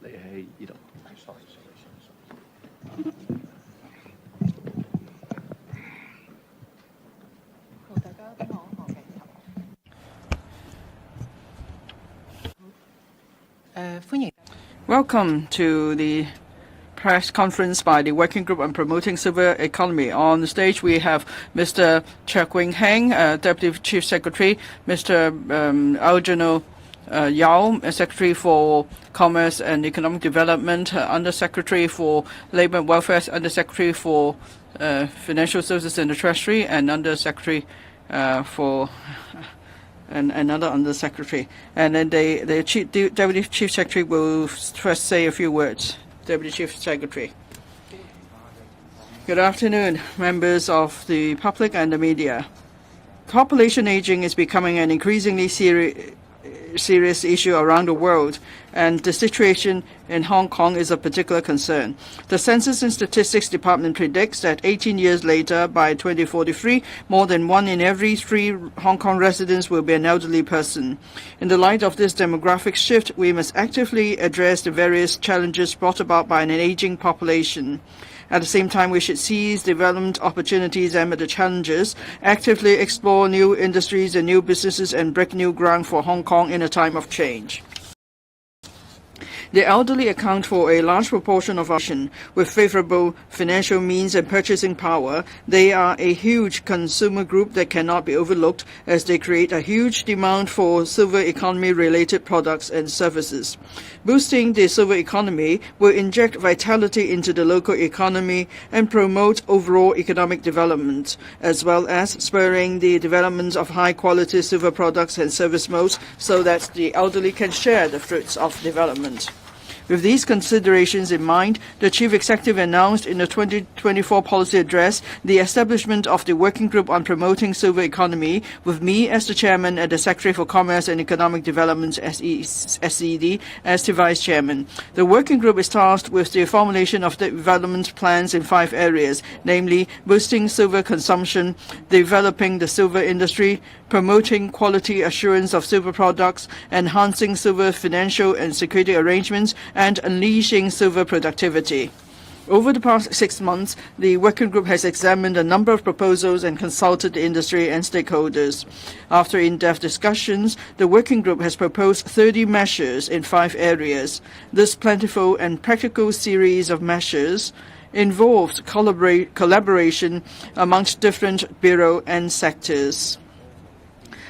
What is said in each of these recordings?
哋喺呢度。Welcome to the press conference by the Working Group on Promoting Silver Economy. On the stage, we have Mr. Chek Wing Heng, Deputy Chief Secretary, Mr. Aljano Yao, Secretary for Commerce and Economic Development, Under-Secretary for Labour and Welfare, Under-Secretary for Financial Services and the Treasury, and Under-Secretary for and another Under-Secretary. And then the Deputy Chief Secretary will first say a few words. Deputy Chief Secretary. Good afternoon, members of the public and the media. Population aging is becoming an increasingly serious issue around the world, and the situation in Hong Kong is of particular concern. The Census and Statistics Department predicts that 18 years later, by 2043, more than 1 in every 3 Hong Kong residents will be an elderly person. In the light of this demographic shift, we must actively address the various challenges brought about by an aging population. At the same time, we should seize development opportunities amid the challenges, actively explore new industries and new businesses, and break new ground for Hong Kong in a time of change. The elderly account for a large proportion of our nation. With favorable financial means and purchasing power, they are a huge consumer group that cannot be overlooked, as they create a huge demand for silver economy-related products and services. Boosting the silver economy will inject vitality into the local economy and promote overall economic development, as well as spurring the development of high-quality silver products and service modes so that the elderly can share the fruits of development. With these considerations in mind, the Chief Executive announced in the 2024 policy address the establishment of the Working Group on Promoting Silver Economy, with me as the Chairman and the Secretary for Commerce and Economic Development, SED, as the Vice Chairman. The Working Group is tasked with the formulation of development plans in 5 areas, namely boosting silver consumption, developing the silver industry, promoting quality assurance of silver products, enhancing silver financial and security arrangements, and unleashing silver productivity. Over the past 6 months, the Working Group has examined a number of proposals and consulted the industry and stakeholders. After in-depth discussions, the Working Group has proposed 30 measures in 5 areas. This plentiful and practical series of measures involves collaboration amongst different bureaux and sectors.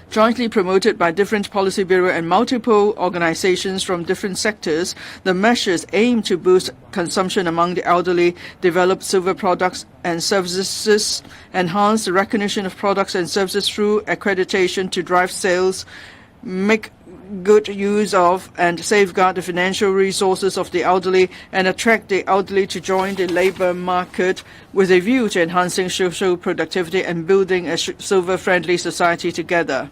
Jointly promoted by different policy bureaux and multiple organizations from different sectors, the measures aim to boost consumption among the elderly, develop silver products and services, enhance the recognition of products and services through accreditation to drive sales, make good use of and safeguard the financial resources of the elderly, and attract the elderly to join the labor market with a view to enhancing social productivity and building a silver-friendly society together.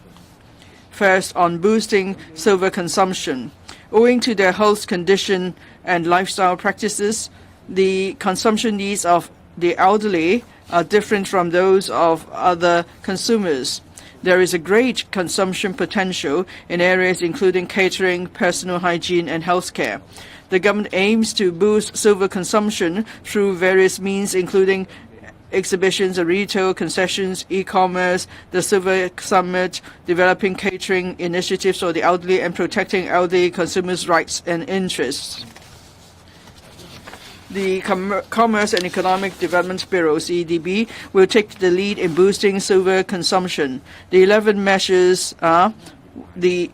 First, on boosting silver consumption. Owing to their health condition and lifestyle practices, the consumption needs of the elderly are different from those of other consumers. There is a great consumption potential in areas including catering, personal hygiene, and healthcare. The government aims to boost silver consumption through various means, including exhibitions, retail concessions, e-commerce, the Silver Summit, developing catering initiatives for the elderly, and protecting elderly consumers' rights and interests. The Commerce and Economic Development Bureau, CEDB, will take the lead in boosting silver consumption. The 11 measures are: the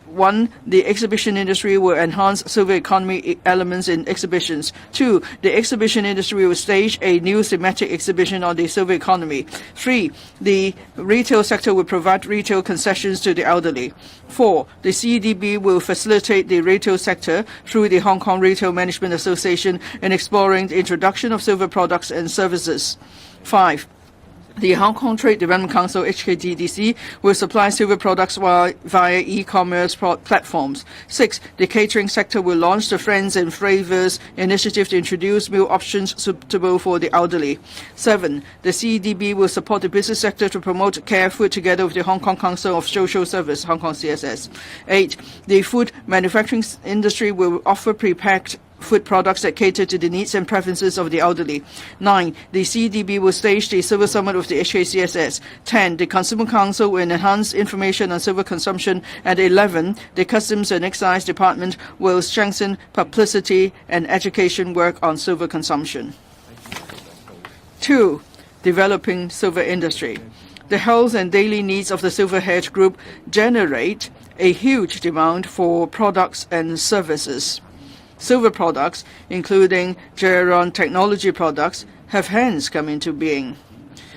exhibition industry will enhance silver economy elements in exhibitions. 2, the exhibition industry will stage a new thematic exhibition on the silver economy. 3, the retail sector will provide retail concessions to the elderly. 4, the CEDB will facilitate the retail sector through the Hong Kong Retail Management Association in exploring the introduction of silver products and services. 5, the Hong Kong Trade Development Council, HKTDC, will supply silver products via e-commerce platforms. 6, the catering sector will launch the Friends and Flavors initiative to introduce meal options suitable for the elderly. 7, the CEDB will support the business sector to promote care food together with the Hong Kong Council of Social Service, Hong Kong CSS. 8, the food manufacturing industry will offer prepacked food products that cater to the needs and preferences of the elderly. 9. The CDB will stage the Silver Summit with the HKCSS. 10. The Consumer Council will enhance information on silver consumption. And 11. The Customs and Excise Department will strengthen publicity and education work on silver consumption. 2. Developing silver industry. The health and daily needs of the Silver Hedge Group generate a huge demand for products and services. Silver products, including Geron technology products, have hence come into being.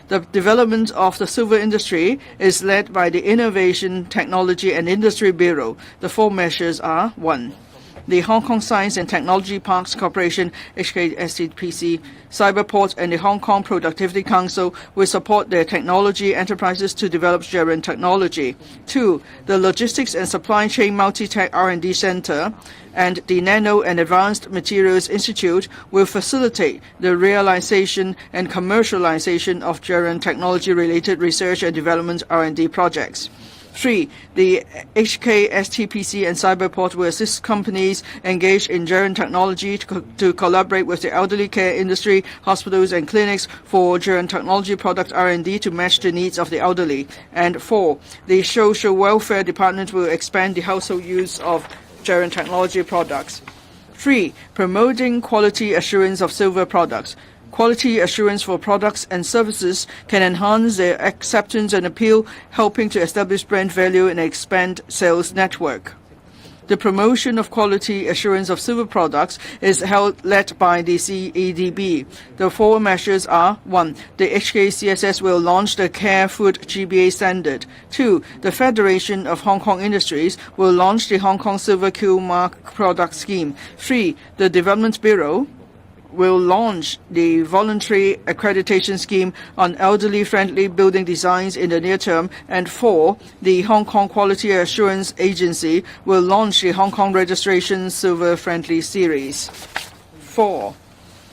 The development of the silver industry is led by the Innovation, Technology and Industry Bureau. The 4 measures are: 1. The Hong Kong Science and Technology Parks Corporation, HKSTPC, Cyberport and the Hong Kong Productivity Council will support their technology enterprises to develop Geron technology. 2. The Logistics and Supply Chain Multi-Tech R&D Center and the Nano and Advanced Materials Institute will facilitate the realization and commercialization of Geron technology-related research and development R&D projects. 3. The HKSTPC and Cyberport will assist companies engaged in Geron technology to collaborate with the elderly care industry, hospitals and clinics for Geron technology product R&D to match the needs of the elderly. And 4. The Social Welfare Department will expand the household use of Geron technology products. 3. Promoting quality assurance of silver products. Quality assurance for products and services can enhance their acceptance and appeal, helping to establish brand value and expand sales network. The promotion of quality assurance of silver products is led by the CEDB. The 4 measures are: 1. The HKCSS will launch the Care Food GBA standard. 2. The Federation of Hong Kong Industries will launch the Hong Kong Silver Q Mark product scheme. 3. The Development Bureau will launch the voluntary accreditation scheme on elderly-friendly building designs in the near term. And 4, the Hong Kong Quality Assurance Agency will launch the Hong Kong Registration Silver-Friendly Series. 4.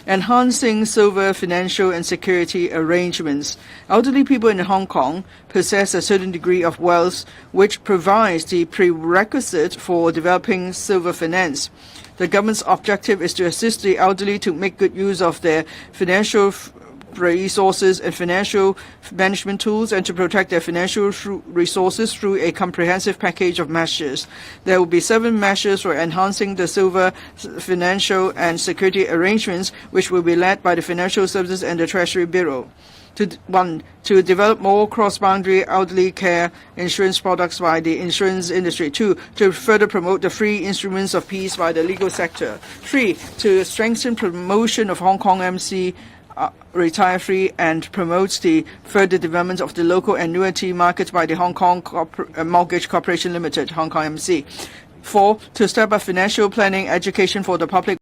Enhancing silver financial and security arrangements. Elderly people in Hong Kong possess a certain degree of wealth, which provides the prerequisite for developing silver finance. The government's objective is to assist the elderly to make good use of their financial resources and financial management tools and to protect their financial resources through a comprehensive package of measures. There will be 7 measures for enhancing the silver financial and security arrangements, which will be led by the Financial Services and the Treasury Bureau. 1. To develop more cross-boundary elderly care insurance products by the insurance industry. 2. To further promote the free instruments of peace by the legal sector. 3. To strengthen promotion of Hong Kong MC retire free and promotes the further development of the local annuity market by the Hong Kong Mortgage Corporation Limited, Hong Kong MC. 4. To step up financial planning education for the public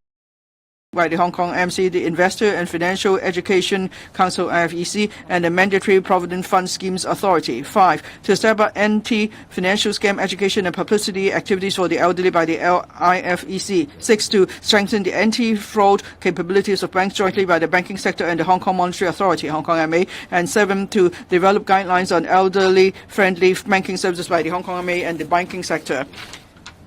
by the Hong Kong MC, the Investor and Financial Education Council IFEC, and the Mandatory Provident Fund Schemes Authority. 5. To step up anti-financial scam education and publicity activities for the elderly by the IFEC. 6. To strengthen the anti-fraud capabilities of banks jointly by the banking sector and the Hong Kong Monetary Authority, Hong Kong MA. And 7. To develop guidelines on elderly-friendly banking services by the Hong Kong MA and the banking sector.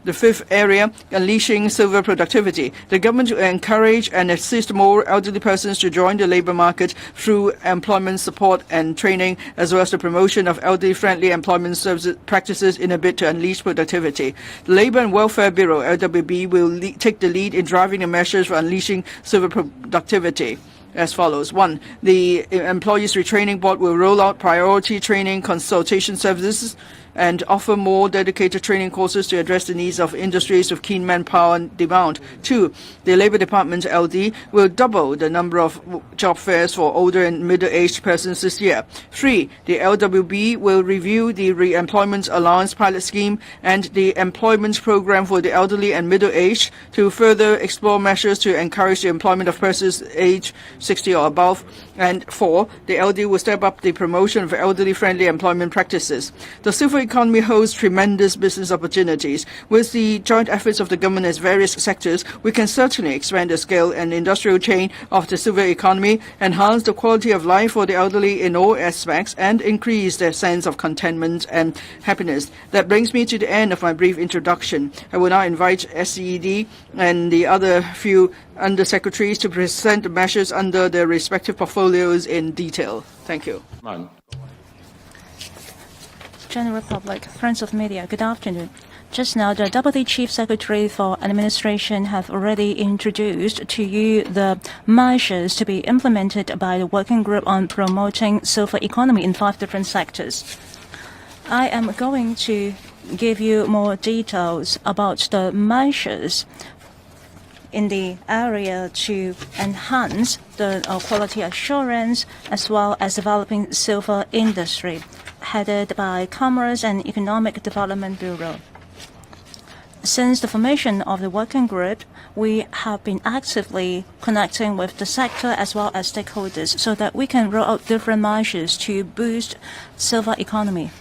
The 5th area, unleashing silver productivity. The government will encourage and assist more elderly persons to join the labor market through employment support and training, as well as the promotion of elderly-friendly employment services practices in a bid to unleash productivity. The Labour and Welfare Bureau, LWB, will take the lead in driving the measures for unleashing silver productivity as follows. 1. The Employees Retraining Board will roll out priority training consultation services and offer more dedicated training courses to address the needs of industries with keen manpower demand. 2. The Labour Department, LD, will double the number of job fairs for older and middle-aged persons this year. 3. The LWB will review the Re-employment Allowance Pilot Scheme and the Employment Program for the elderly and middle-aged to further explore measures to encourage the employment of persons aged 60 or above. And 4. The LD will step up the promotion of elderly-friendly employment practices. The silver economy holds tremendous business opportunities. With the joint efforts of the government as various sectors, we can certainly expand the scale and industrial chain of the silver economy, enhance the quality of life for the elderly in all aspects, and increase their sense of contentment and happiness. That brings me to the end of my brief introduction. I will now invite SED and the other few undersecretaries to present the measures under their respective portfolios in detail. Thank you. General public, friends of media, good afternoon. Just now, the Deputy Chief Secretary for Administration have already introduced to you the measures to be implemented by the working group on promoting silver economy in 5 different sectors. I am going to give you more details about the measures in the area to enhance the quality assurance as well as developing silver industry, headed by Commerce and Economic Development Bureau. Since the formation of the working group, we have been actively connecting with the sector as well as stakeholders so that we can roll out different measures to boost silver economy.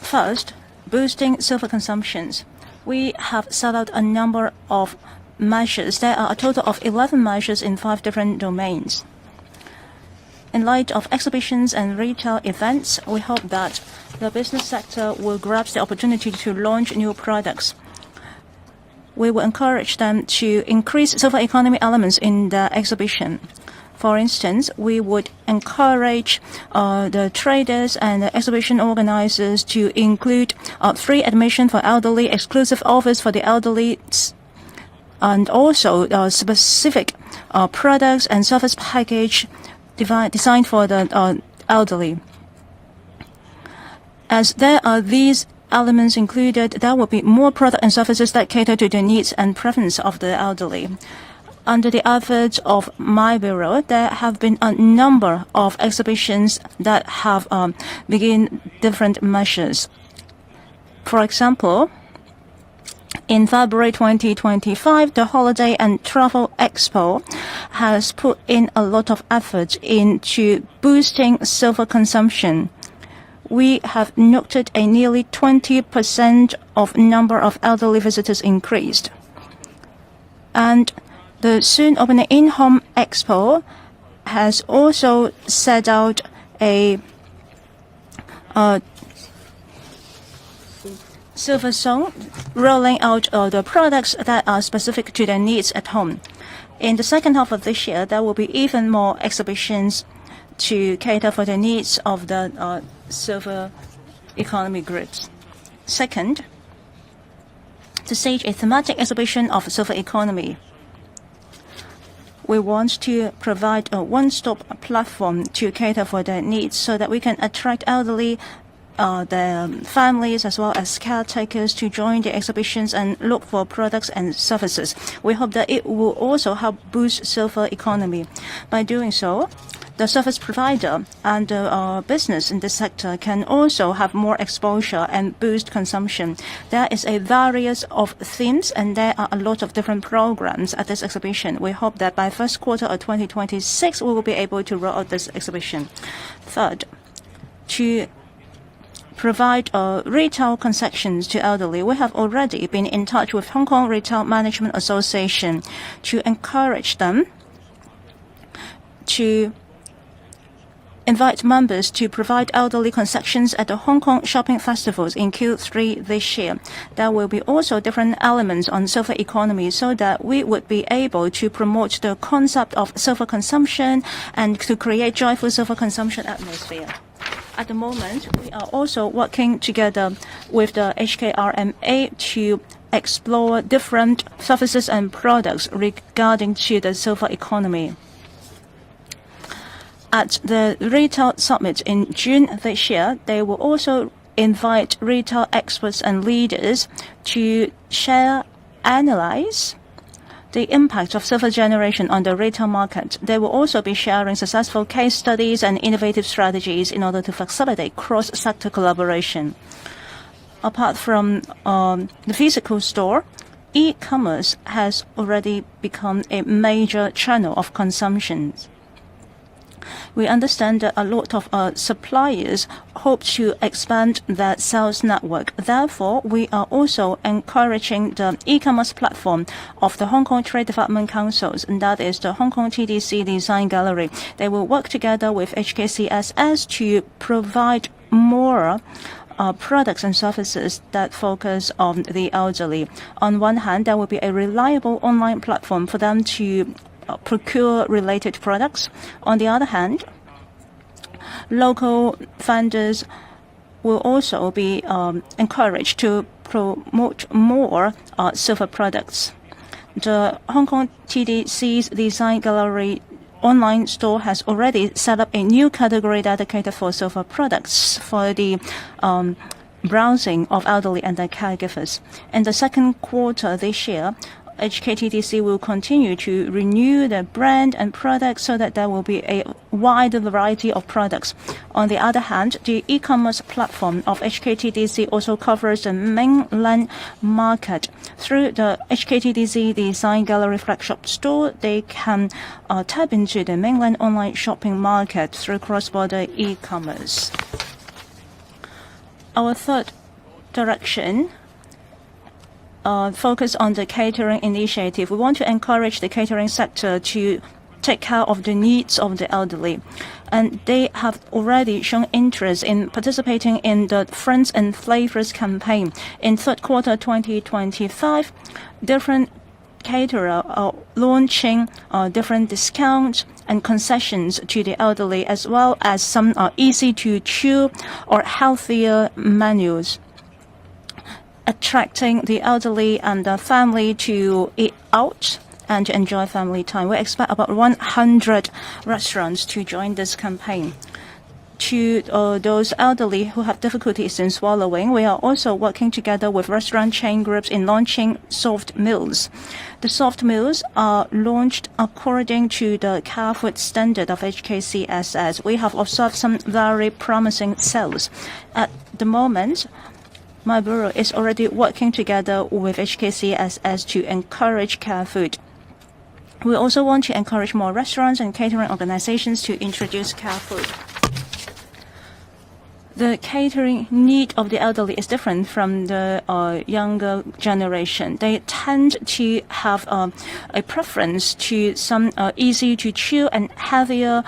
First, boosting silver consumptions. We have set out a number of measures. There are a total of 11 measures in 5 different domains. In light of exhibitions and retail events, we hope that the business sector will grasp the opportunity to launch new products. We will encourage them to increase silver economy elements in the exhibition. For instance, we would encourage the traders and the exhibition organizers to include free admission for elderly, exclusive offers for the elderly, and also specific products and service package designed for the elderly. As there are these elements included, there will be more products and services that cater to the needs and preference of the elderly. Under the efforts of my bureau, there have been a number of exhibitions that have begun different measures. For example, in February 2025, the Holiday and Travel Expo has put in a lot of effort into boosting silver consumption. We have noted a nearly 20% of number of elderly visitors increased. And the soon opening in-home expo has also set out a silver zone, rolling out the products that are specific to their needs at home. In the second half of this year, there will be even more exhibitions to cater for the needs of the silver economy groups. Second, to stage a thematic exhibition of silver economy. We want to provide a one-stop platform to cater for their needs so that we can attract elderly, their families as well as caretakers to join the exhibitions and look for products and services. We hope that it will also help boost silver economy. By doing so, the service provider and the business in this sector can also have more exposure and boost consumption. There is a various of themes and there are a lot of different programs at this exhibition. We hope that by first quarter of 2026 we will be able to roll out this exhibition. Third, to provide retail concessions to elderly. We have already been in touch with Hong Kong Retail Management Association to encourage them to invite members to provide elderly concessions at the Hong Kong shopping festivals in Q3 this year. There will be also different elements on silver economy so that we would be able to promote the concept of silver consumption and to create joyful silver consumption atmosphere. At the moment, we are also working together with the HKRMA to explore different services and products regarding to the silver economy. At the Retail Summit in June this year, they will also invite retail experts and leaders to share, analyze the impact of silver generation on the retail market. They will also be sharing successful case studies and innovative strategies in order to facilitate cross-sector collaboration. Apart from the physical store, e-commerce has already become a major channel of consumption. We understand that a lot of suppliers hope to expand their sales network. Therefore, we are also encouraging the e-commerce platform of the Hong Kong Trade Development Councils, and that is the Hong Kong TDC Design Gallery. They will work together with HKCSS to provide more products and services that focus on the elderly. On one hand, there will be a reliable online platform for them to procure related products. On the other hand, local vendors will also be encouraged to promote more silver products. The Hong Kong TDC's Design Gallery online store has already set up a new category dedicated for silver products for the browsing of elderly and their caregivers. In the second quarter this year, HKTDC will continue to renew the brand and products so that there will be a wide variety of products. On the other hand, the e-commerce platform of HKTDC also covers the mainland market. Through the HKTDC Design Gallery flagship store, they can tap into the mainland online shopping market through cross-border e-commerce. Our third direction focus on the catering initiative. We want to encourage the catering sector to take care of the needs of the elderly. And they have already shown interest in participating in the Friends and Flavors campaign. In third quarter 2025, different caterers are launching different discounts and concessions to the elderly, as well as some easy-to-chew or healthier menus, attracting the elderly and the family to eat out and to enjoy family time. We expect about 100 restaurants to join this campaign. To those elderly who have difficulties in swallowing, we are also working together with restaurant chain groups in launching soft meals. The soft meals are launched according to the care food standard of HKCSS. We have observed some very promising sales. At the moment, my bureau is already working together with HKCSS to encourage care food. We also want to encourage more restaurants and catering organizations to introduce care food. The catering need of the elderly is different from the younger generation. They tend to have a preference to some easy-to-chew and heavier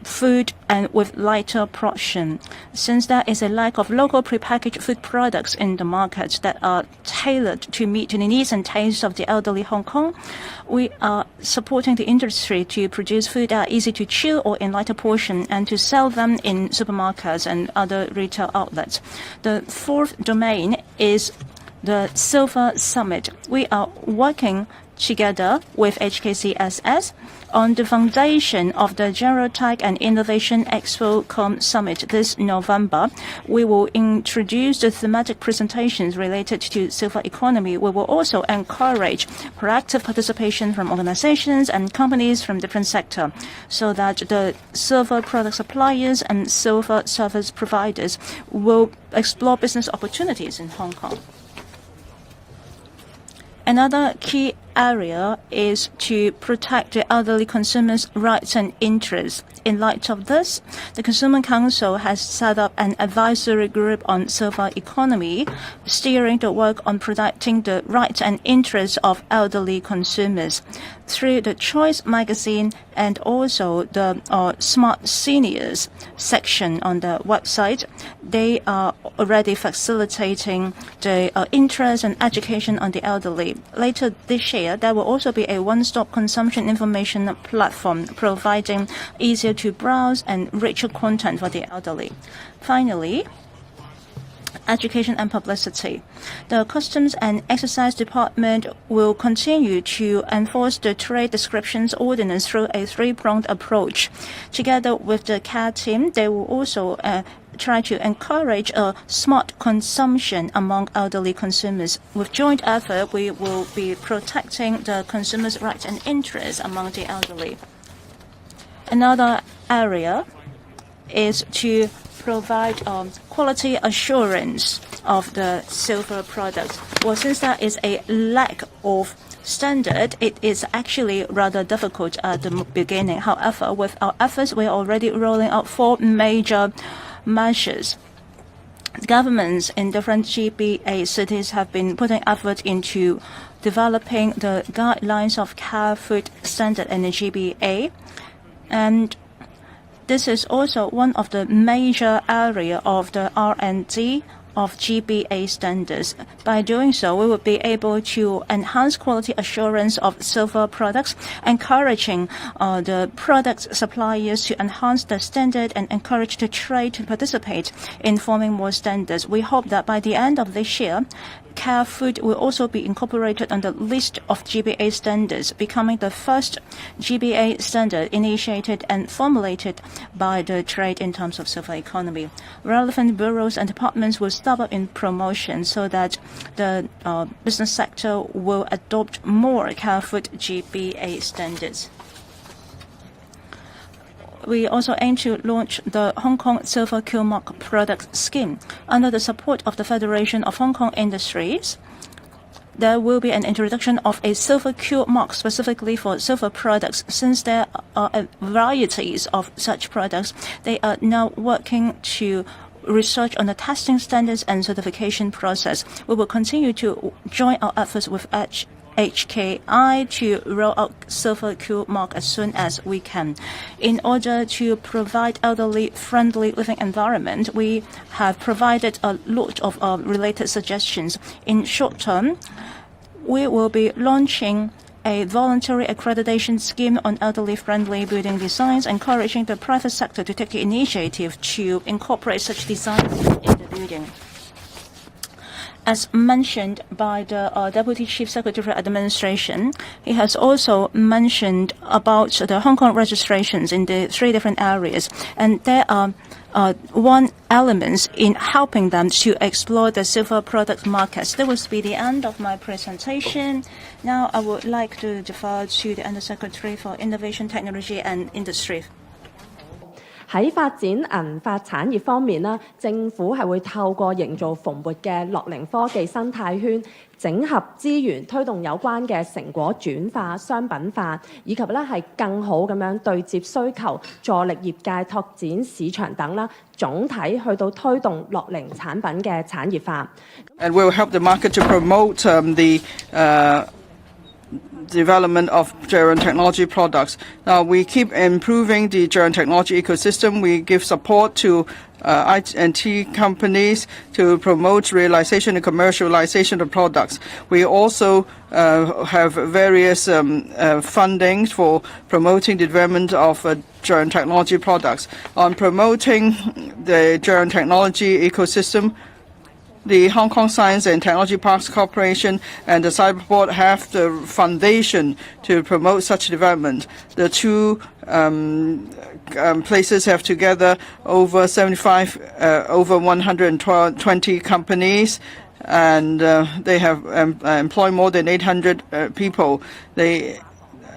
food and with lighter portion. Since there is a lack of local prepackaged food products in the market that are tailored to meet the needs and tastes of the elderly Hong Kong, we are supporting the industry to produce food that are easy to chew or in lighter portion and to sell them in supermarkets and other retail outlets. The fourth domain is the Silver Summit. We are working together with HKCSS on the foundation of the General Tech and Innovation Expo Com Summit this November. We will introduce the thematic presentations related to silver economy. We will also encourage proactive participation from organizations and companies from different sectors so that the silver product suppliers and silver service providers will explore business opportunities in Hong Kong. Another key area is to protect the elderly consumers' rights and interests. In light of this, the Consumer Council has set up an advisory group on silver economy, steering the work on protecting the rights and interests of elderly consumers. Through the Choice magazine and also the Smart Seniors section on the website, they are already facilitating the interest and education on the elderly. Later this year, there will also be a one-stop consumption information platform providing easier to browse and richer content for the elderly. Finally, education and publicity. The Customs and Excise Department will continue to enforce the Trade Descriptions Ordinance through a three-pronged approach. Together with the CARE team, they will also try to encourage a smart consumption among elderly consumers. With joint effort, we will be protecting the consumers' rights and interests among the elderly. Another area is to provide quality assurance of the silver products. Well, since there is a lack of standard, it is actually rather difficult at the beginning. However, with our efforts, we are already rolling out 4 major measures. Governments in different GBA cities have been putting effort into developing the guidelines of car food standard in the GBA. And this is also one of the major area of the R&D of GBA standards. By doing so, we will be able to enhance quality assurance of silver products, encouraging the product suppliers to enhance the standard and encourage the trade to participate in forming more standards. We hope that by the end of this year, car food will also be incorporated on the list of GBA standards, becoming the first GBA standard initiated and formulated by the trade in terms of silver economy. Relevant bureaus and departments will step up in promotion so that the business sector will adopt more car food GBA standards. We also aim to launch the Hong Kong Silver Q Mark product scheme. Under the support of the Federation of Hong Kong Industries, there will be an introduction of a Silver Q Mark specifically for silver products. Since there are varieties of such products, they are now working to research on the testing standards and certification process. We will continue to join our efforts with TMHK to roll out Silver Q Mark as soon as we can. In order to provide elderly-friendly living environment, we have provided a lot of related suggestions. In short term, we will be launching a voluntary accreditation scheme on elderly-friendly building designs, encouraging the private sector to take the initiative to incorporate such designs in the building. As mentioned by the Deputy Chief Secretary of Administration, he has also mentioned about the Hong Kong registrations in the 3 different areas, and there are one element in helping them to explore the silver product markets. That will be the end of my presentation. Now I would like to defer to the Undersecretary for Innovation, Technology and Industry. 喺發展銀髮產業方面啦，政府係會透過營造蓬勃嘅樂齡科技生態圈，整合資源，推動有關嘅成果轉化、商品化，以及咧係更好咁樣對接需求，助力業界拓展市場等啦，總體去到推動樂齡產品嘅產業化。And will help the market to promote the development of German technology products. Now, we keep improving the German technology ecosystem. We give support to IT companies to promote realization and commercialization of products. We also have various funding for promoting the development of German technology products. On promoting the German technology ecosystem, the Hong Kong Science and Technology Parks Corporation and the Cyberport have the foundation to promote such development. The 2 places have together over 120 companies, and they have employed more than 800 people.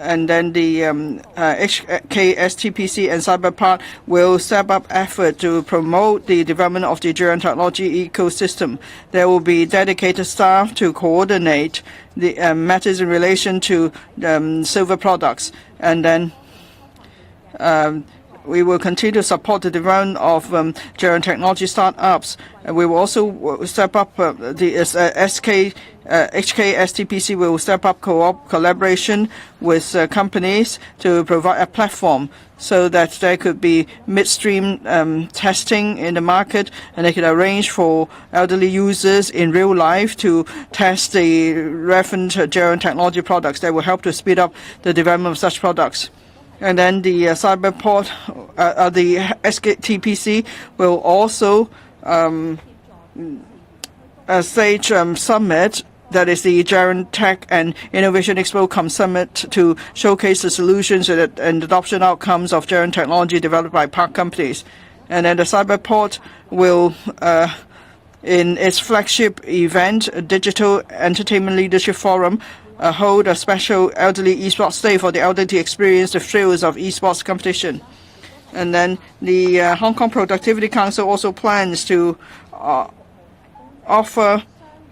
And then the HK, STPC and Cyberpark will step up effort to promote the development of the German technology ecosystem. There will be dedicated staff to coordinate the matters in relation to silver products. And then we will continue to support the development of German technology startups. We will also step up HK, STPC will step up collaboration with companies to provide a platform so that there could be midstream testing in the market, and they could arrange for elderly users in real life to test the relevant German technology products that will help to speed up the development of such products. And then the Cyberport, the STPC will also stage summit, that is the German Tech and Innovation Expo Summit, to showcase the solutions and adoption outcomes of German technology developed by park companies. And then the Cyberport will, in its flagship event, a Digital Entertainment Leadership Forum, hold a special elderly esports day for the elderly to experience the thrills of esports competition. And then the Hong Kong Productivity Council also plans to offer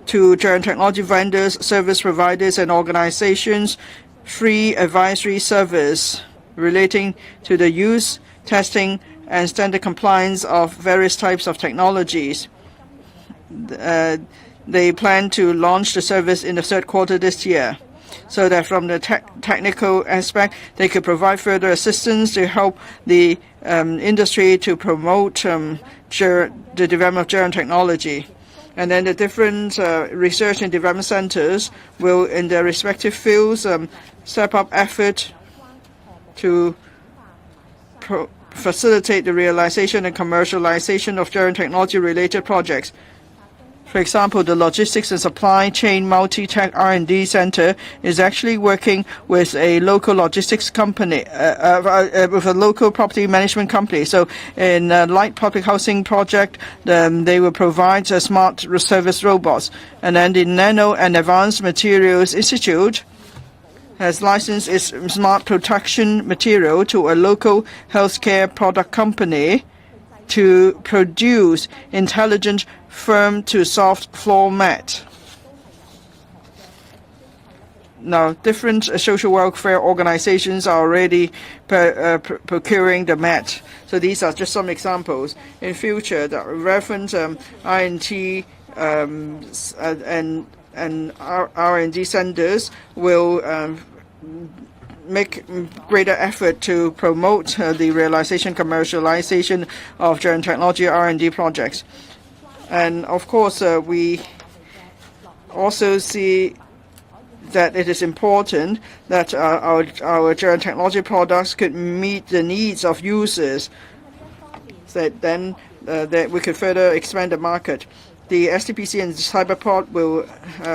to general technology vendors, service providers, and organizations free advisory service relating to the use, testing, and standard compliance of various types of technologies. They plan to launch the service in the third quarter this year, so that from the technical aspect, they could provide further assistance to help the industry to promote the development of general technology. And then the different research and development centers will, in their respective fields, step up effort to facilitate the realization and commercialization of general technology-related projects. For example, the Logistics and Supply Chain Multi-Tech R&D Center is actually working with a local logistics company, with a local property management company. So in a light public housing project, they will provide smart service robots. And then the Nano and Advanced Materials Institute has licensed its smart protection material to a local healthcare product company to produce intelligent firm to soft floor mat. Now, different social welfare organizations are already procuring the mat. So these are just some examples. In future, the relevant INT and R&D centers will make greater effort to promote the realization, commercialization of general technology R&D projects. And of course, we also see that it is important that our general technology products could meet the needs of users, so that then that we could further expand the market. The STPC and Cyberport will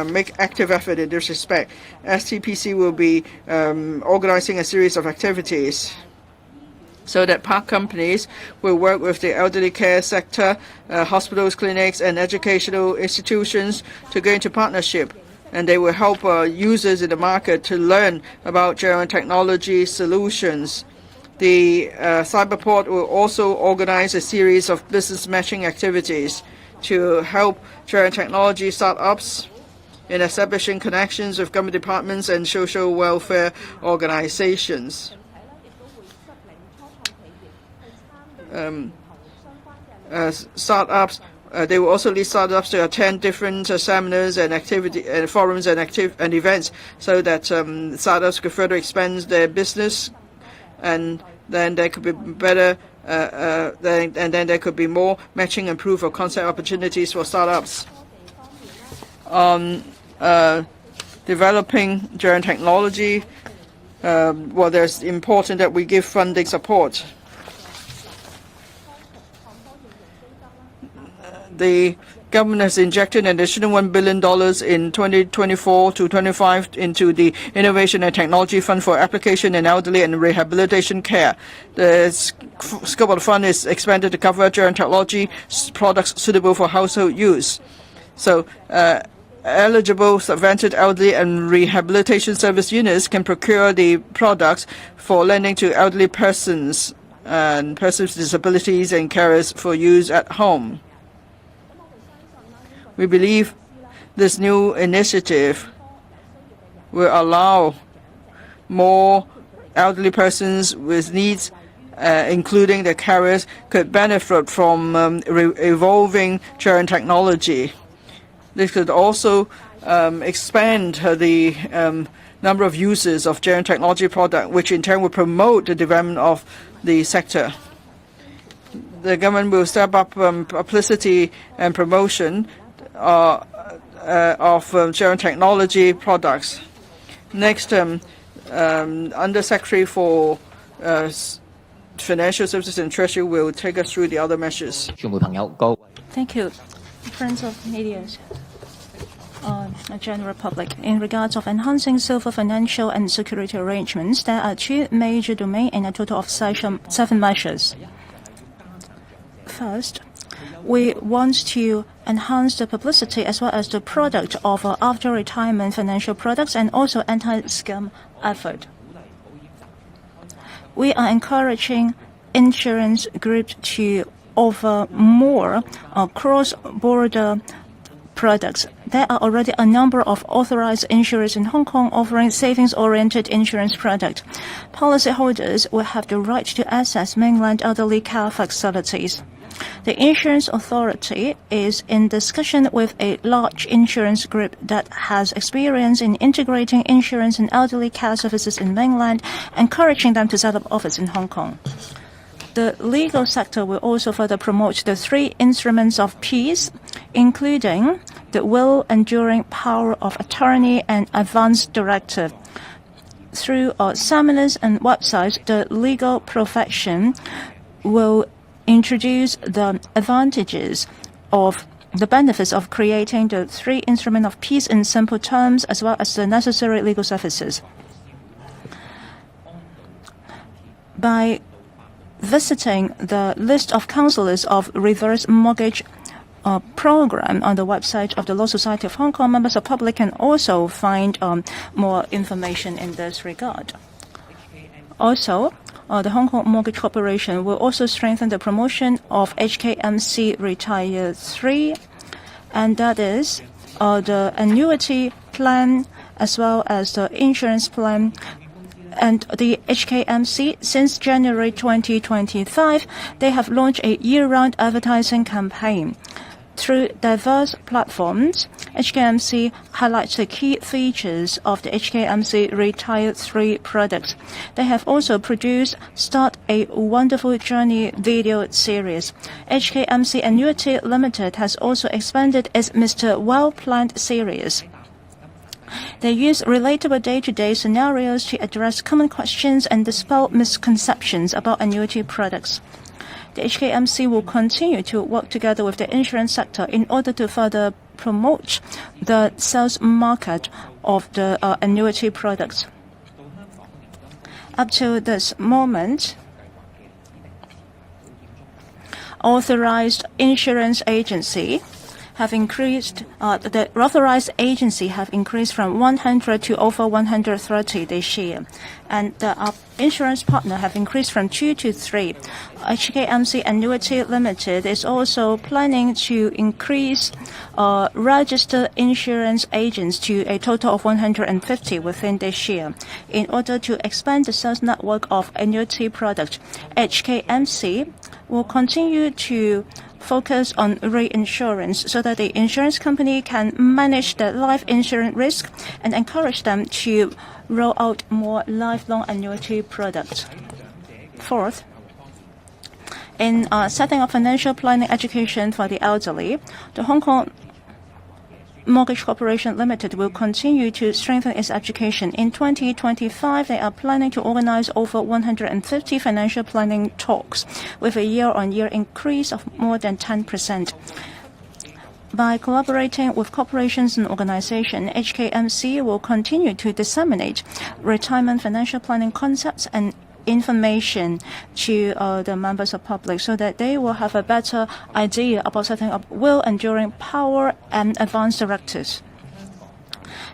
make active effort in this respect. STPC will be organizing a series of activities so that park companies will work with the elderly care sector, hospitals, clinics, and educational institutions to go into partnership. And they will help users in the market to learn about general technology solutions. The Cyberport will also organize a series of business matching activities to help general technology startups in establishing connections with government departments and social welfare organizations. Startups, they will also lead startups to attend different seminars and activity and forums and events, so that startups could further expand their business, and then there could be better. And then there could be more matching and proof of concept opportunities for startups. On developing general technology, well, there's important that we give funding support. The government has injected an additional $1 billion in 2024 to 25 into the Innovation and Technology Fund for Application in Elderly and Rehabilitation Care. The scope of the fund is expanded to cover general technology products suitable for household use. So eligible subvented elderly and rehabilitation service units can procure the products for lending to elderly persons and persons with disabilities and carers for use at home. We believe this new initiative will allow more elderly persons with needs, including the carers, could benefit from evolving general technology. This could also expand the number of users of general technology product, which in turn will promote the development of the sector. The government will step up publicity and promotion of general technology products. Next, Under Secretary for Financial Services and Treasury will take us through the other measures. Thank you. Friends of media, general public. In regards of enhancing silver financial and security arrangements, there are two major domains and a total of 7 measures. First, we want to enhance the publicity as well as the product of after-retirement financial products and also anti-scam effort. We are encouraging insurance groups to offer more cross-border products there are already a number of authorized insurers in Hong Kong offering savings-oriented insurance products. Policyholders will have the right to access mainland elderly care facilities. The Insurance Authority is in discussion with a large insurance group that has experience in integrating insurance and elderly care services in mainland, encouraging them to set up office in Hong Kong. The legal sector will also further promote the 3 instruments of peace, including the will, enduring power of attorney, and advance directive. Through seminars and websites, the legal profession will introduce the advantages of the benefits of creating the 3 instruments of peace in simple terms, as well as the necessary legal services. By visiting the list of counselors of reverse mortgage program on the website of the Law Society of Hong Kong, members of the public can also find more information in this regard. Also, the Hong Kong Mortgage Corporation will also strengthen the promotion of HKMC Retire 3, and that is the annuity plan as well as the insurance plan. And the HKMC, since January 2025, they have launched a year-round advertising campaign. Through diverse platforms, HKMC highlights the key features of the HKMC Retire 3 products. They have also produced Start a Wonderful Journey video series. HKMC Annuity Limited has also expanded its Mr. Well-Planned series. They use relatable day-to-day scenarios to address common questions and dispel misconceptions about annuity products. The HKMC will continue to work together with the insurance sector in order to further promote the sales market of the annuity products. Up to this moment, authorized insurance agency have increased, the authorized agency have increased from 100 to over 130 this year. And the insurance partner have increased from 2 to 3. HKMC Annuity Limited is also planning to increase registered insurance agents to a total of 150 within this year. In order to expand the sales network of annuity products, HKMC will continue to focus on reinsurance so that the insurance company can manage the life insurance risk and encourage them to roll out more lifelong annuity products. Fourth, in setting up financial planning education for the elderly, the Hong Kong Mortgage Corporation Limited will continue to strengthen its education. In 2025, they are planning to organize over 150 financial planning talks with a year-on-year increase of more than 10%. By collaborating with corporations and organizations, HKMC will continue to disseminate retirement financial planning concepts and information to the members of the public so that they will have a better idea about setting up will, enduring power, and advance directives.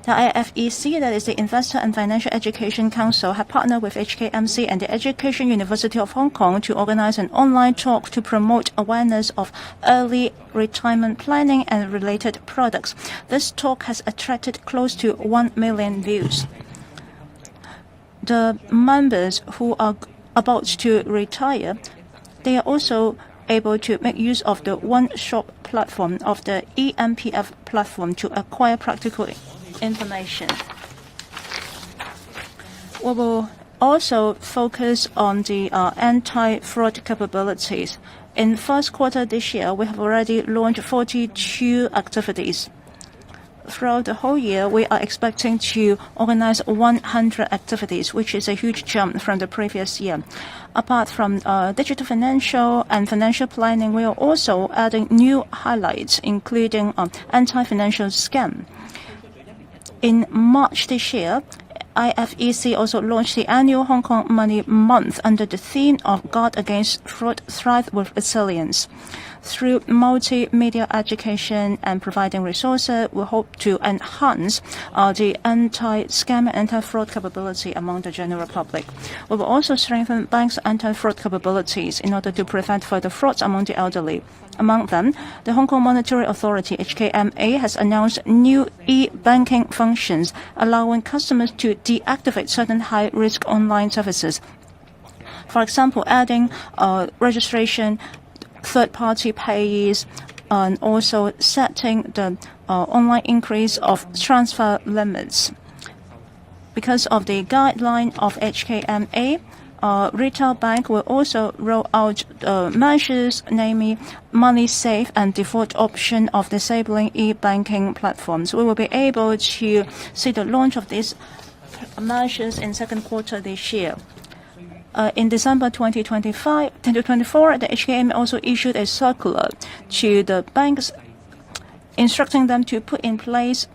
The IFEC, that is the Investor and Financial Education Council, have partnered with HKMC and the Education University of Hong Kong to organize an online talk to promote awareness of early retirement planning and related products. This talk has attracted close to 1 million views. The members who are about to retire, they are also able to make use of the one-shop platform of the EMPF platform to acquire practical information. We will also focus on the anti-fraud capabilities. In first quarter this year, we have already launched 42 activities. Throughout the whole year, we are expecting to organize 100 activities, which is a huge jump from the previous year. Apart from digital financial and financial planning, we are also adding new highlights, including anti-financial scam. In March this year, IFEC also launched the annual Hong Kong Money Month under the theme of Guard Against Fraud, Thrive with Resilience. Through multimedia education and providing resources, we hope to enhance the anti-scam and anti-fraud capability among the general public. We will also strengthen banks' anti-fraud capabilities in order to prevent further frauds among the elderly. Among them, the Hong Kong Monetary Authority, HKMA, has announced new e-banking functions, allowing customers to deactivate certain high-risk online services. For example, adding registration, third-party payees, and also setting the online increase of transfer limits. Because of the guideline of HKMA, retail bank will also roll out measures, namely money safe and default option of disabling e-banking platforms. We will be able to see the launch of these measures in second quarter this year. In December 2024, the HKMA also issued a circular to the banks instructing them to put in place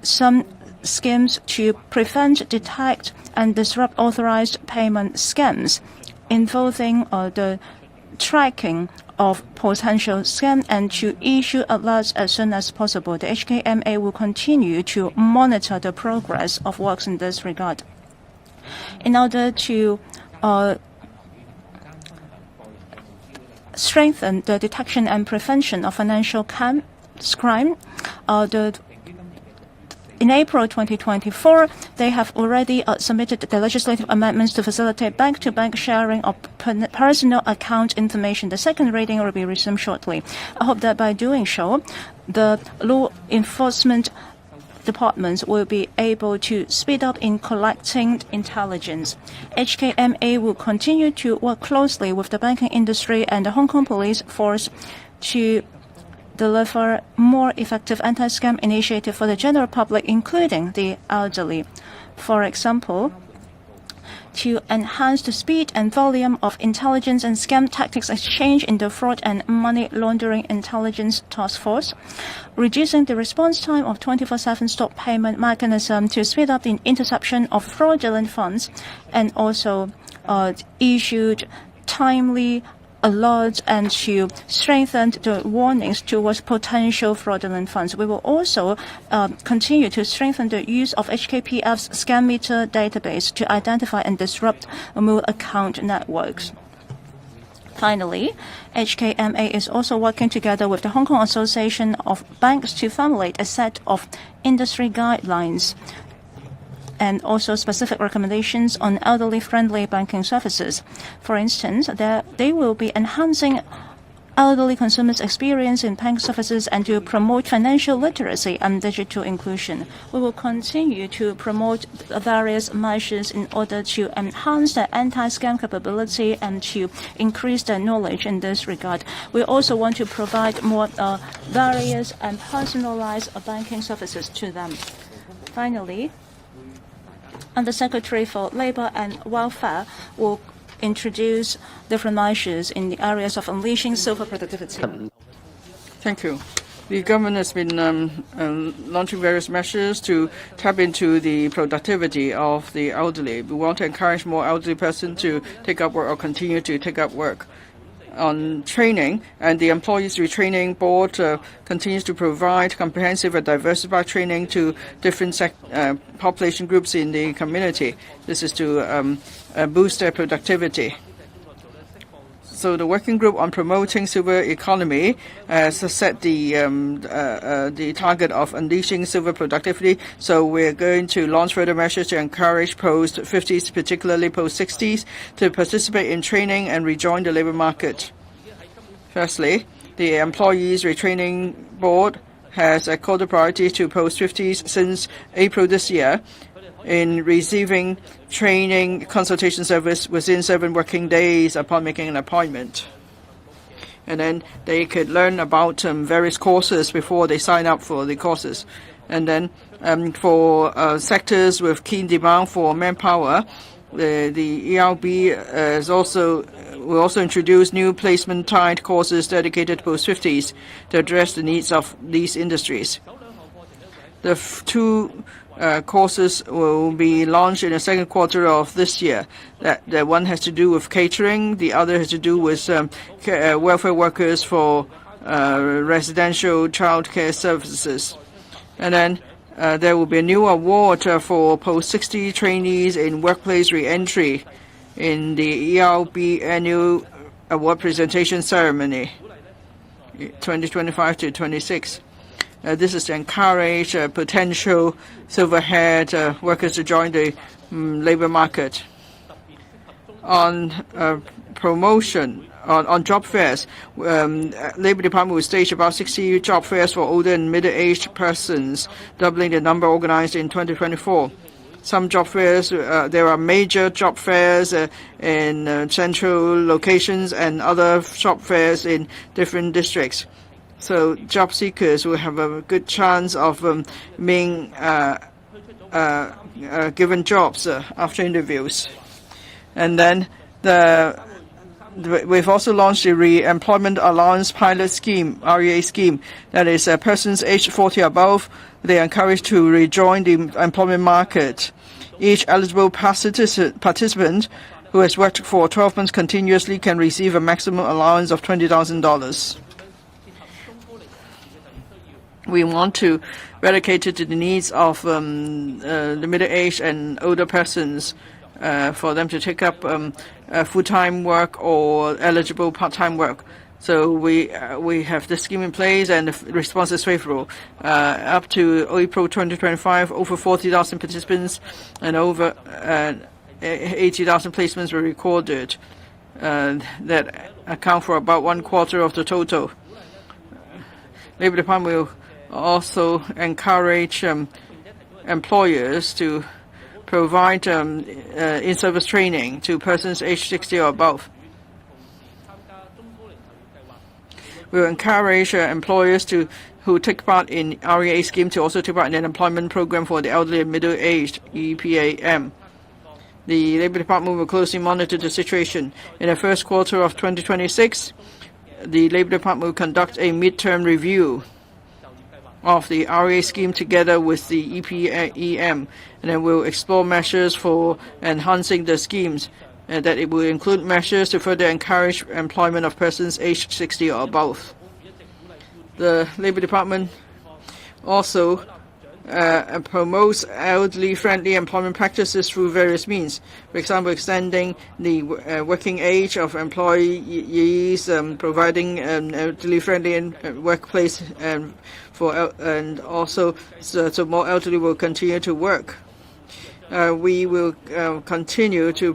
some schemes to prevent, detect, and disrupt authorized payment scams involving the tracking of potential scam and to issue alerts as soon as possible. The HKMA will continue to monitor the progress of works in this regard. In order to strengthen the detection and prevention of financial crime, in April 2024, they have already submitted the legislative amendments to facilitate bank-to-bank sharing of personal account information. The second reading will be resumed shortly. I hope that by doing so, the law enforcement departments will be able to speed up in collecting intelligence. HKMA will continue to work closely with the banking industry and the Hong Kong Police Force to deliver more effective anti-scam initiative for the general public, including the elderly. For example, to enhance the speed and volume of intelligence and scam tactics exchange in the Fraud and Money Laundering Intelligence Task Force, reducing the response time of 24/7 stop payment mechanism to speed up the interception of fraudulent funds, and also issued timely alerts and to strengthen the warnings towards potential fraudulent funds. We will also continue to strengthen the use of HKPF's scam meter database to identify and disrupt mule account networks. Finally, HKMA is also working together with the Hong Kong Association of Banks to formulate a set of industry guidelines and also specific recommendations on elderly-friendly banking services. For instance, they will be enhancing elderly consumers' experience in bank services and to promote financial literacy and digital inclusion. We will continue to promote various measures in order to enhance the anti-scam capability and to increase their knowledge in this regard. We also want to provide more various and personalized banking services to them. Finally, Under Secretary for Labour and Welfare will introduce different measures in the areas of unleashing silver productivity. Thank you. The government has been launching various measures to tap into the productivity of the elderly. We want to encourage more elderly persons to take up work or continue to take up work. On training, and the Employees Retraining Board continues to provide comprehensive and diversified training to different population groups in the community. This is to boost their productivity. So the working group on promoting silver economy has set the target of unleashing silver productivity. So we're going to launch further measures to encourage post-50s, particularly post-60s, to participate in training and rejoin the labour market. Firstly, the Employees Retraining Board has accorded priority to post-50s since April this year in receiving training consultation service within 7 working days upon making an appointment. And then they could learn about various courses before they sign up for the courses. And then for sectors with keen demand for manpower, the ERB will also introduce new placement-tied courses dedicated to post-50s to address the needs of these industries. The two courses will be launched in the second quarter of this year. That one has to do with catering, the other has to do with welfare workers for residential childcare services. And then there will be a new award for post-60 trainees in workplace re-entry in the ERB annual award presentation ceremony, 2025 to 26. This is to encourage potential silver-haired workers to join the labor market. On promotion, on job fairs, Labor Department will stage about 60 job fairs for older and middle-aged persons, doubling the number organized in 2024. Some job fairs, there are major job fairs in central locations and other job fairs in different districts. So job seekers will have a good chance of being given jobs after interviews. And then we've also launched the Re-Employment Allowance Pilot Scheme, REA scheme, that is persons aged 40 above. They are encouraged to rejoin the employment market. Each eligible participant who has worked for 12 months continuously can receive a maximum allowance of $20,000. We want to relocate it to the needs of the middle-aged and older persons for them to take up full-time work or eligible part-time work. So we have this scheme in place, and the response is favorable. Up to April 2025, over 40,000 participants and over 80,000 placements were recorded that account for about 1/4 of the total. Labor Department will also encourage employers to provide in-service training to persons aged 60 or above. We will encourage employers who take part in REA scheme to also take part in an employment program for the elderly and middle-aged, EPAM. The Labor Department will closely monitor the situation. In the first quarter of 2026, the Labor Department will conduct a midterm review of the REA scheme together with the EPAM, and then we'll explore measures for enhancing the schemes, and that it will include measures to further encourage employment of persons aged 60 or above. The Labor Department also promotes elderly-friendly employment practices through various means. For example, extending the working age of employees, providing an elderly-friendly workplace, and also so more elderly will continue to work. We will continue to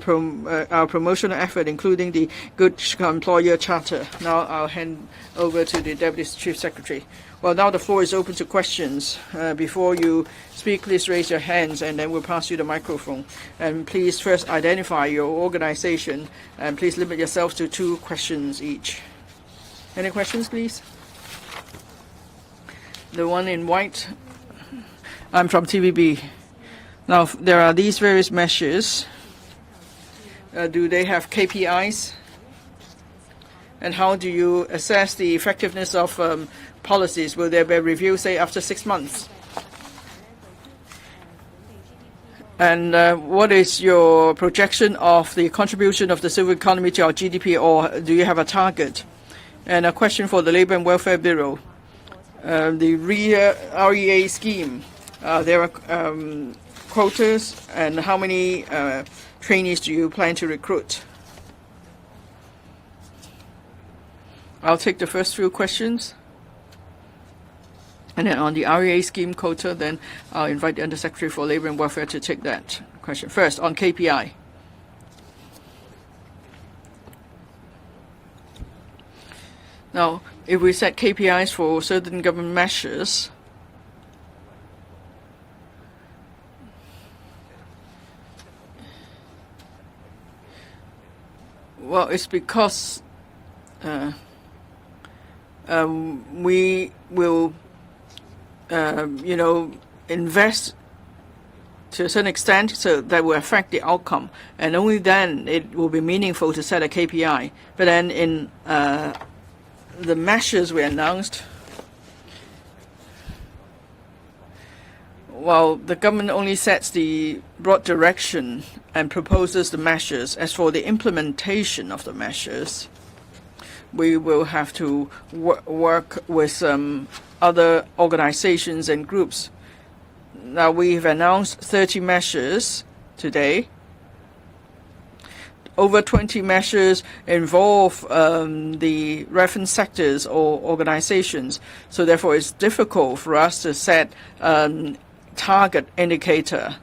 our promotional effort, including the Good Employer Charter. Now I'll hand over to the Deputy Chief Secretary. Well, now the floor is open to questions. Before you speak, please raise your hands, and then we'll pass you the microphone. And please first identify your organization, and please limit yourselves to 2 questions each. Any questions, please? The one in white. I'm from TVB. Now, there are these various measures. Do they have KPIs? And how do you assess the effectiveness of policies? Will there be a review, say, after 6 months? And what is your projection of the contribution of the silver economy to our GDP, or do you have a target? And a question for the Labour and Welfare Bureau. The REA scheme, there are quotas, and how many trainees do you plan to recruit? I'll take the first few questions. And then on the REA scheme quota, then I'll invite the Undersecretary for Labour and Welfare to take that question. First, on KPI. Now, if we set KPIs for certain government measures, well, it's because we will, invest to a certain extent, so that will affect the outcome, and only then it will be meaningful to set a KPI. But then in the measures we announced, Well, the government only sets the broad direction and proposes the measures. As for the implementation of the measures, we will have to work with other organizations and groups. Now, we've announced 30 measures today. Over 20 measures involve the reference sectors or organizations. So therefore, it's difficult for us to set target indicator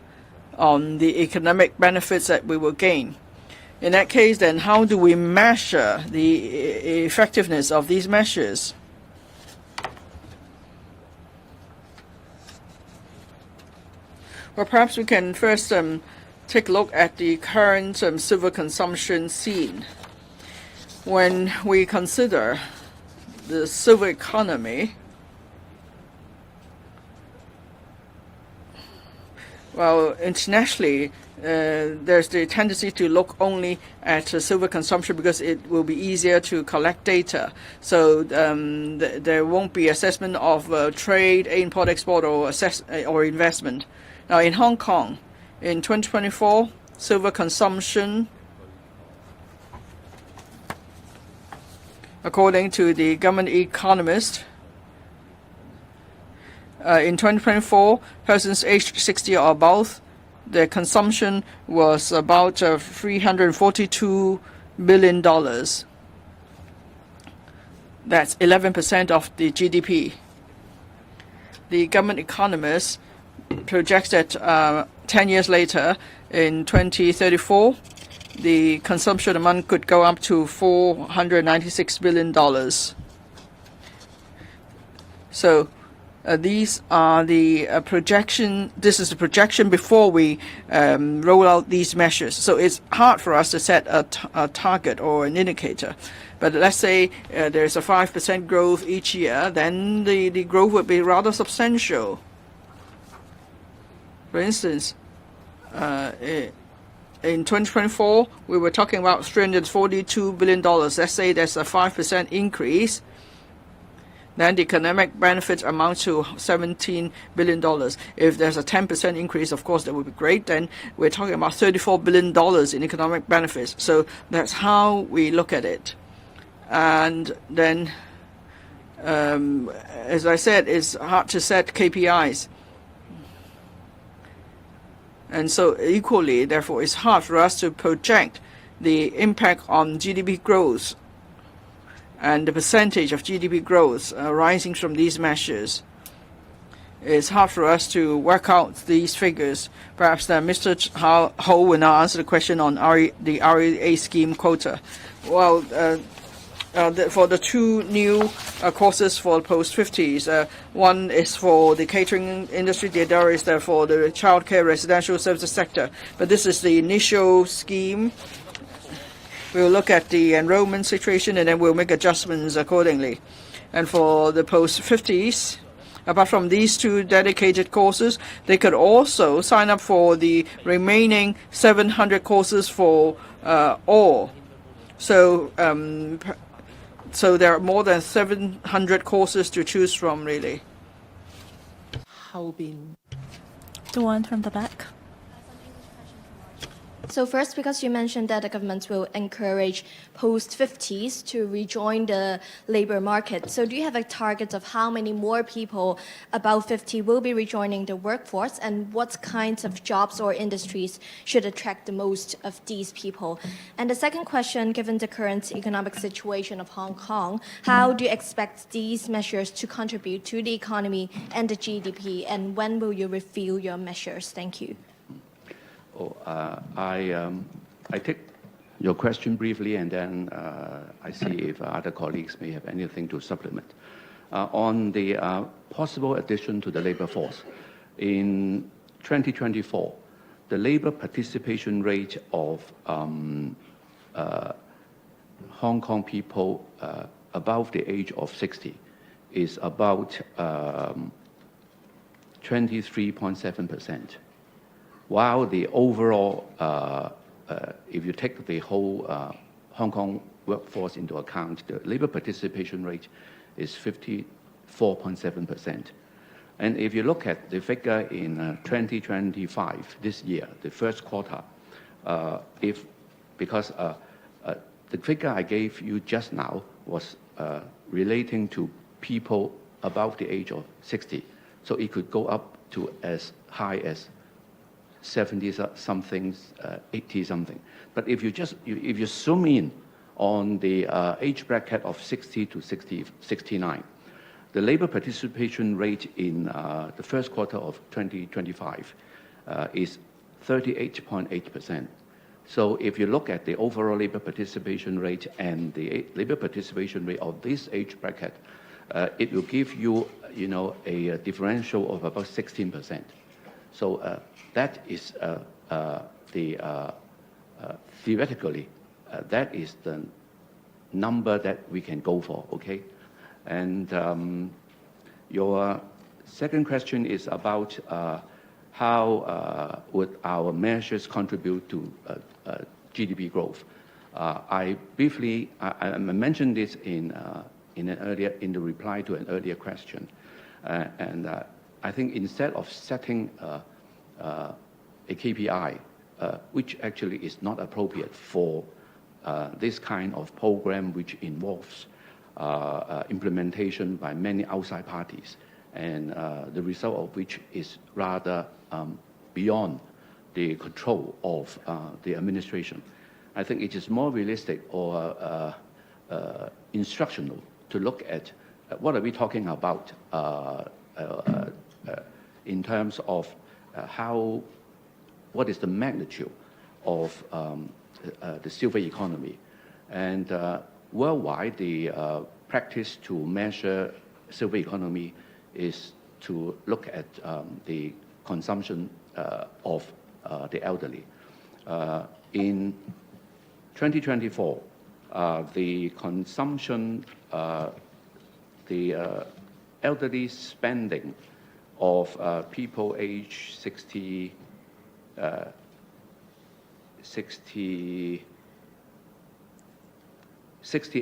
on the economic benefits that we will gain. In that case, then how do we measure the effectiveness of these measures? Well, perhaps we can first take a look at the current silver consumption scene. When we consider the silver economy, well, internationally, there's the tendency to look only at silver consumption because it will be easier to collect data. So there won't be assessment of trade, import-export, or investment. Now, in Hong Kong, in 2024, silver consumption, according to the government economist, in 2024, persons aged 60 or above, their consumption was about $342 billion. That's 11% of the GDP. The government economist projects that 10 years later, in 2034, the consumption amount could go up to $496 billion. So these are the projection. This is the projection before we roll out these measures. So it's hard for us to set a target or an indicator. But let's say there's a 5% growth each year, then the growth would be rather substantial. For instance, in 2024, we were talking about $342 billion. Let's say there's a 5% increase. Then the economic benefits amount to $17 billion. If there's a 10% increase, of course, that would be great. Then we're talking about $34 billion in economic benefits. So that's how we look at it. And then, as I said, it's hard to set KPIs. And so equally, therefore, it's hard for us to project the impact on GDP growth and the percentage of GDP growth arising from these measures. It's hard for us to work out these figures. Perhaps Mr. Ho will now answer the question on the REA scheme quota. Well, for the two new courses for post-50s, one is for the catering industry, the other is for the childcare residential services sector. But this is the initial scheme. We'll look at the enrollment situation and then we'll make adjustments accordingly. And for the post-50s, apart from these two dedicated courses, they could also sign up for the remaining 700 courses for all. So there are more than 700 courses to choose from, really. The one from the back. So first, because you mentioned that the government will encourage post-50s to rejoin the labor market. So do you have a target of how many more people above 50 will be rejoining the workforce, and what kinds of jobs or industries should attract the most of these people? And the second question, given the current economic situation of Hong Kong, how do you expect these measures to contribute to the economy and the GDP, and when will you review your measures? Thank you. I take your question briefly, and then I see if other colleagues may have anything to supplement. On the possible addition to the labor force, in 2024, the labor participation rate of Hong Kong people above the age of 60 is about 23.7%. While the overall, if you take the whole Hong Kong workforce into account, the labor participation rate is 54.7%. And if you look at the figure in 2025, this year, the first quarter, because the figure I gave you just now was relating to people above the age of 60. So it could go up to as high as 70-something, 80-something. But if you zoom in on the age bracket of 60 to 69, the labor participation rate in the first quarter of 2025 is 38.8%. So if you look at the overall labor participation rate and the labor participation rate of this age bracket, it will give you, a differential of about 16%. So that is theoretically, that is the number that we can go for, okay? And your second question is about how would our measures contribute to GDP growth. I briefly mentioned this in the reply to an earlier question, and I think instead of setting a KPI, which actually is not appropriate for this kind of program, which involves implementation by many outside parties, and the result of which is rather beyond the control of the administration. I think it is more realistic or instructional to look at what are we talking about in terms of what is the magnitude of the silver economy. And worldwide, the practice to measure silver economy is to look at the consumption of the elderly. In 2024, the consumption, the elderly spending of people aged 60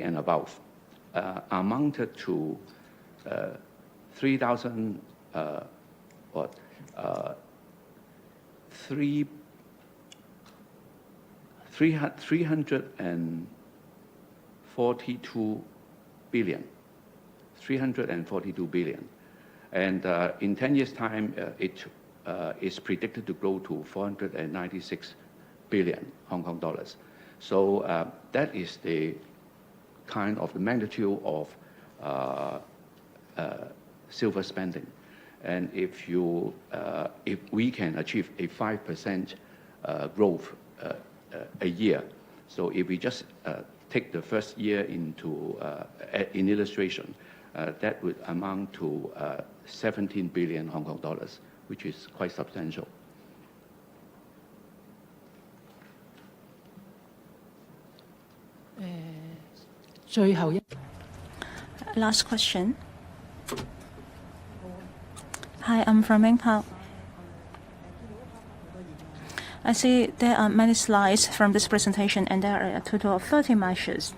and above amounted to 342 billion. 342 billion. And in 10 years' time, it is predicted to grow to 496 billion Hong Kong dollars. So that is the kind of the magnitude of silver spending. And if we can achieve a 5% growth a year, so if we just take the first year into in illustration, that would amount to 17 billion Hong Kong dollars, which is quite substantial. Last question. Hi, I'm from Mingpao. I see there are many slides from this presentation, and there are a total of 30 measures.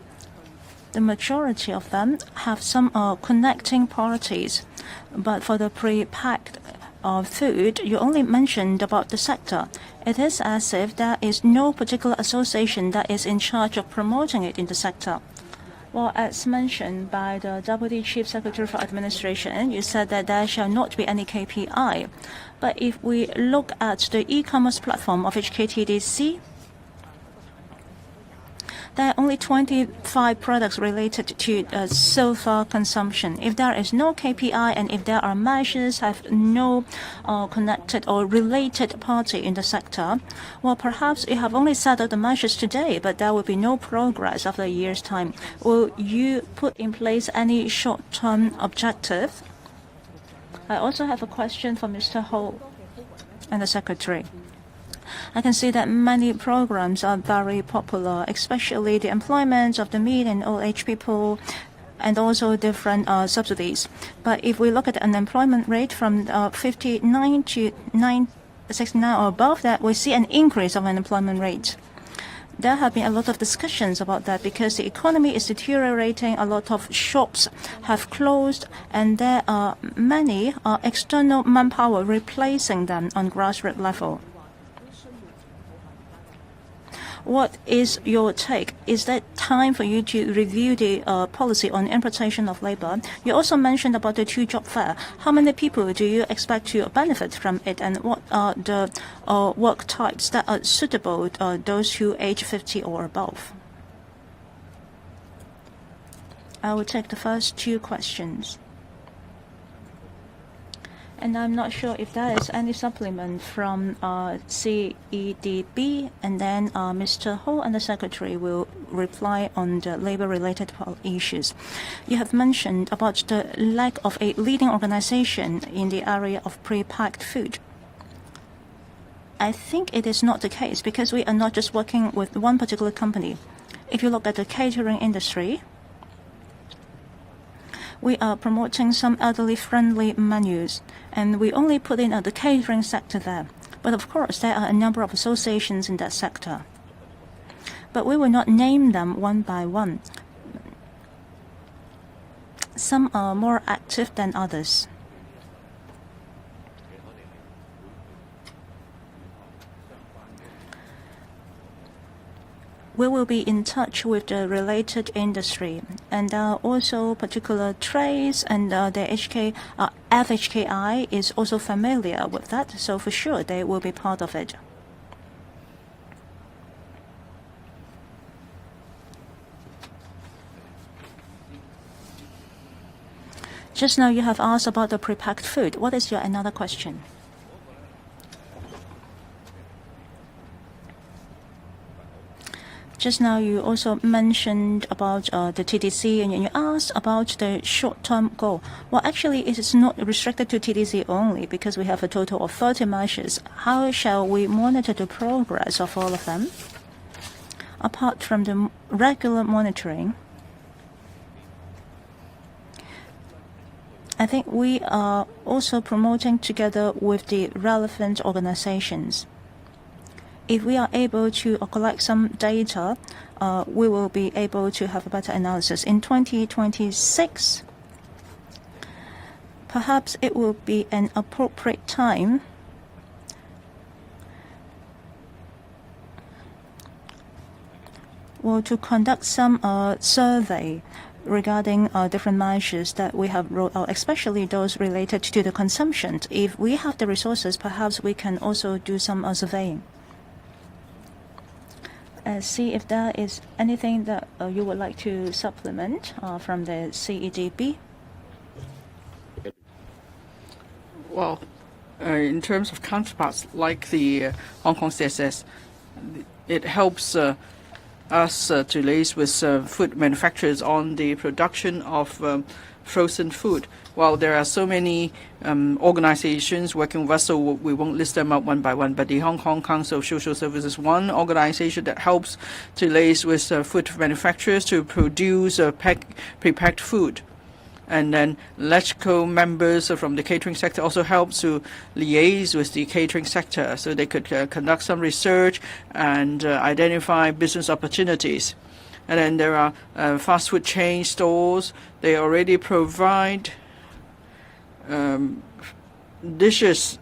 The majority of them have some connecting parties, but for the pre-packed food, you only mentioned about the sector. It is as if there is no particular association that is in charge of promoting it in the sector. Well, as mentioned by the Deputy Chief Secretary for Administration, you said that there shall not be any KPI. But if we look at the e-commerce platform of HKTDC, there are only 25 products related to silver consumption. If there is no KPI and if there are measures have no connected or related party in the sector, well, perhaps you have only set out the measures today, but there will be no progress after a year's time. Will you put in place any short-term objective? I also have a question for Mr. Ho and the Secretary. I can see that many programs are very popular, especially the employment of the mid and old age people, and also different subsidies. But if we look at the unemployment rate from 59 to 69 or above that, we see an increase of unemployment rate. There have been a lot of discussions about that because the economy is deteriorating, a lot of shops have closed, and there are many external manpower replacing them on grassroots level. What is your take? Is that time for you to review the policy on importation of labor? You also mentioned about the two-job fair. How many people do you expect to benefit from it, and what are the work types that are suitable those who age 50 or above? I will take the first two questions. And I'm not sure if there is any supplement from CEDB, and then Mr. Ho and the Secretary will reply on the labor-related issues. You have mentioned about the lack of a leading organization in the area of pre-packed food. I think it is not the case because we are not just working with one particular company. If you look at the catering industry, we are promoting some elderly-friendly menus, and we only put in the catering sector there. But of course, there are a number of associations in that sector. But we will not name them one by one. Some are more active than others. We will be in touch with the related industry, and there are also particular trades, and the FHKI is also familiar with that, so for sure they will be part of it. Just now you have asked about the prepacked food. What is your another question? Just now you also mentioned about the TDC, and you asked about the short-term goal. Well, actually, it is not restricted to TDC only because we have a total of 30 measures. How shall we monitor the progress of all of them? Apart from the regular monitoring, I think we are also promoting together with the relevant organizations. If we are able to collect some data, we will be able to have a better analysis. In 2026, perhaps it will be an appropriate time to conduct some survey regarding different measures that we have rolled out, especially those related to the consumption. If we have the resources, perhaps we can also do some surveying. See if there is anything that you would like to supplement from the CEDB. Well, in terms of counterparts like the Hong Kong CSS, it helps us to liaise with food manufacturers on the production of frozen food. While there are so many organizations working with us, so we won't list them out one by one, but the Hong Kong Council of Social Services is one organization that helps to liaise with food manufacturers to produce pre-packed food. And then LegCo members from the catering sector also help to liaise with the catering sector so they could conduct some research and identify business opportunities. And then there are fast food chain stores. They already provide dishes,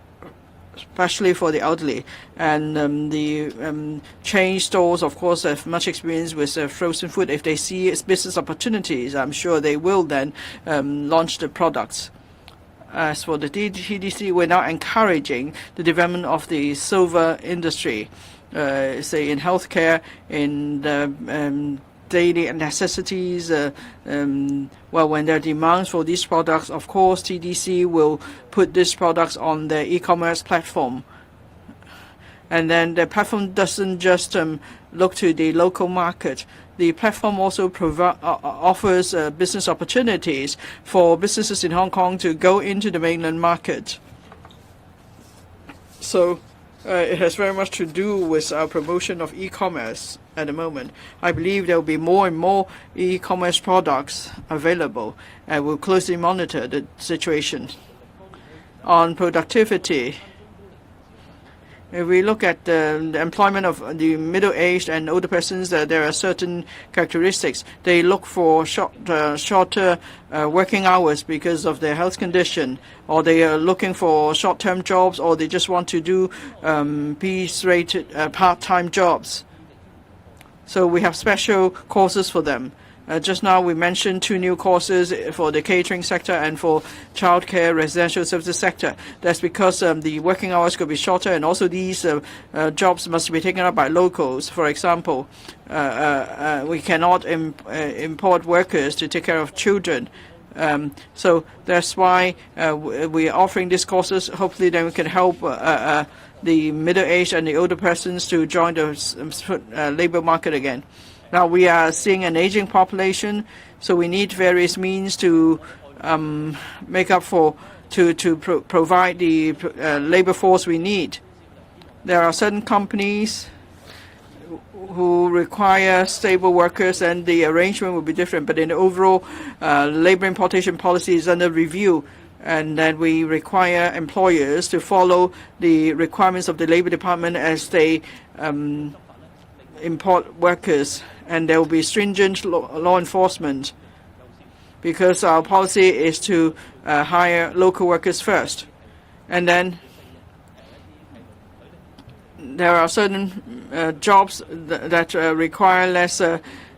especially for the elderly. And the chain stores, of course, have much experience with frozen food. If they see business opportunities, I'm sure they will then launch the products. As for the TDC, we're now encouraging the development of the silver industry, say in healthcare, in the daily necessities. Well, when there are demands for these products, of course, TDC will put these products on the e-commerce platform. And then the platform doesn't just look to the local market. The platform also offers business opportunities for businesses in Hong Kong to go into the mainland market. So it has very much to do with our promotion of e-commerce at the moment. I believe there will be more and more e-commerce products available, and we'll closely monitor the situation. On productivity, If we look at the employment of the middle-aged and older persons, there are certain characteristics. They look for shorter working hours because of their health condition, or they are looking for short-term jobs, or they just want to do piece-rated part-time jobs. So we have special courses for them. Just now we mentioned 2 new courses for the catering sector and for childcare residential services sector. That's because the working hours could be shorter, and also these jobs must be taken up by locals. For example, we cannot import workers to take care of children. So that's why we are offering these courses. Hopefully then we can help the middle-aged and the older persons to join the labor market again. Now we are seeing an aging population, so we need various means to make up for provide the labor force we need. There are certain companies who require stable workers, and the arrangement will be different. But in the overall labor importation policy is under review, and then we require employers to follow the requirements of the Labor Department as they import workers, and there will be stringent law enforcement because our policy is to hire local workers first. And then there are certain jobs that require less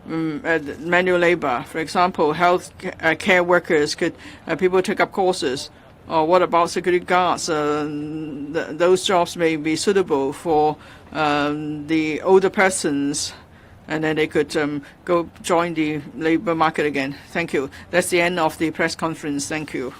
manual labor. For example, health care workers could people take up courses. Or what about security guards? Those jobs may be suitable for the older persons, and then they could go join the labor market again. Thank you. That's the end of the press conference. Thank you.